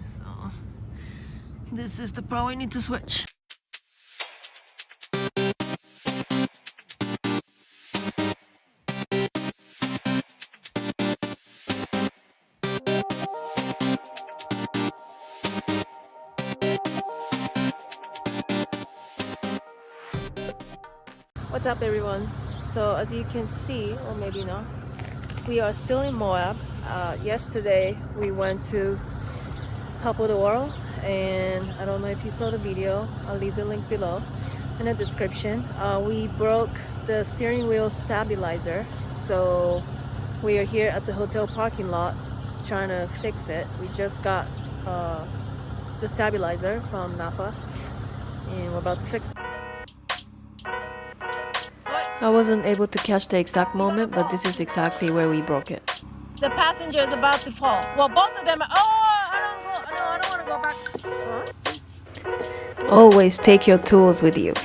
So this is the part we need to switch. What's up everyone? So as you can see, or maybe not, we are still in Moab. Yesterday we went to top of the world, and I don't know if you saw the video. I'll leave the link below in the description. We broke the steering wheel stabilizer, so we are here at the hotel parking lot trying to fix it. We just got the stabilizer from Napa and we're about to fix it. I wasn't able to catch the exact moment, but this is exactly where we broke it. The passenger is about to fall. Well, both of them. I don't want to go back. Huh? Always take your tools with you.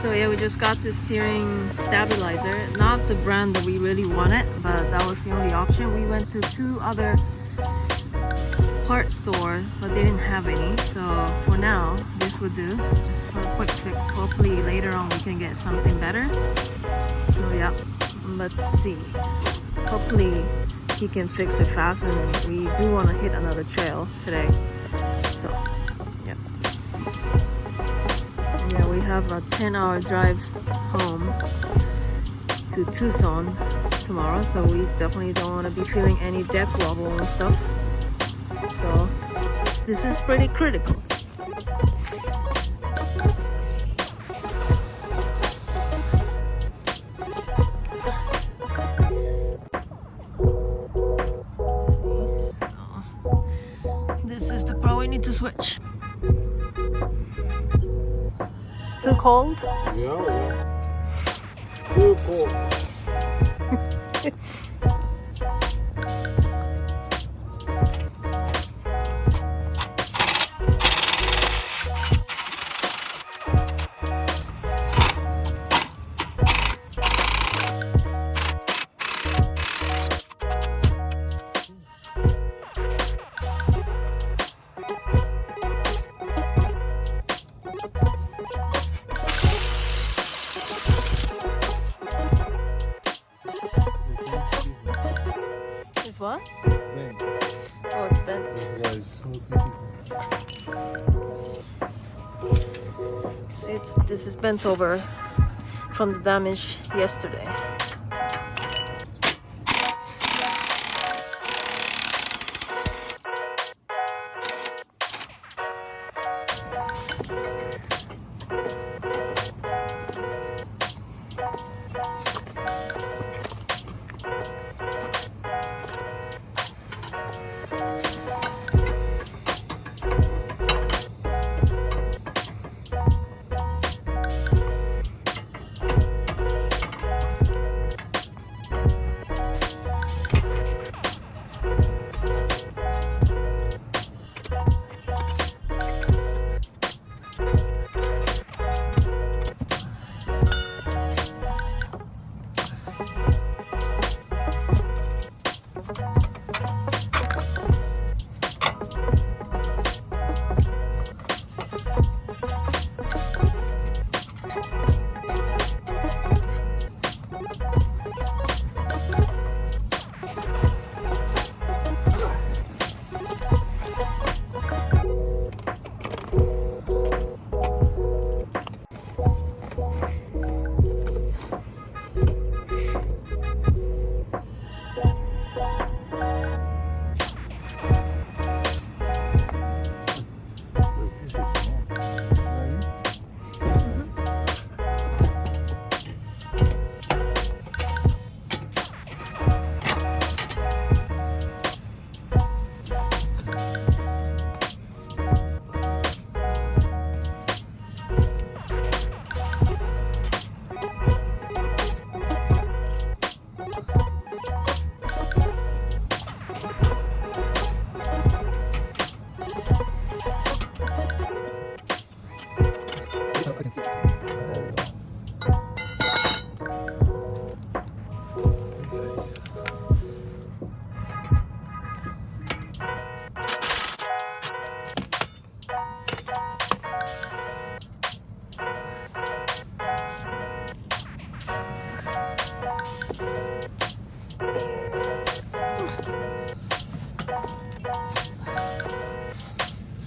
So yeah, we just got the steering stabilizer. Not the brand that we really wanted, but that was the only option. We went to 2 other part stores, but they didn't have any. So for now, this would do. Just for a quick fix. Hopefully later on we can get something better. So yeah, let's see. Hopefully he can fix it fast, and we do want to hit another trail today. So yeah. Yeah, we have a 10-hour drive home to Tucson tomorrow, so we definitely don't want to be feeling any deck wobble and stuff. So this is pretty critical. See, so this is the part we need to switch. It's too cold? Yeah. Too cold. This what? Bent. Oh, it's bent. Yeah, it's so difficult. See, this is bent over from the damage yesterday.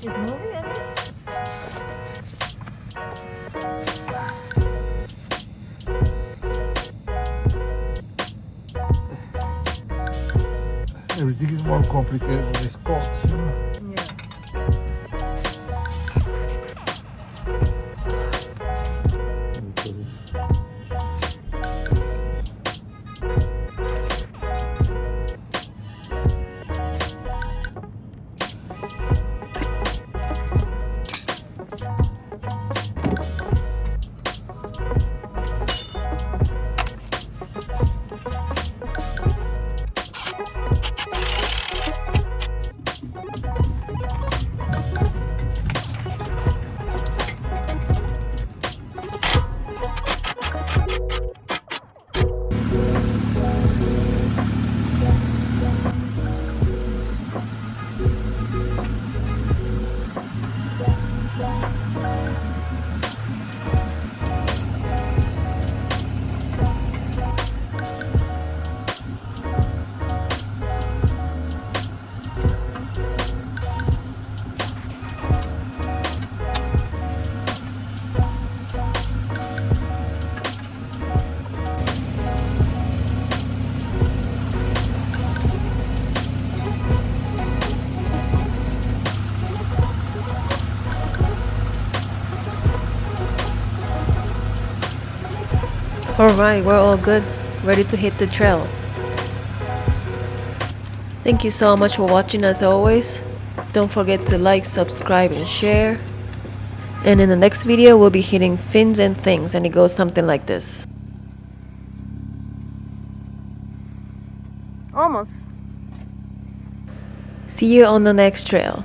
It's moving at least. Everything is more complicated when it's cold, you know. Yeah. Alright, we're all good, ready to hit the trail. Thank you so much for watching as always. Don't forget to like, subscribe, and share. And in the next video, we'll be hitting fins and things, and it goes something like this. Almost. See you on the next trail.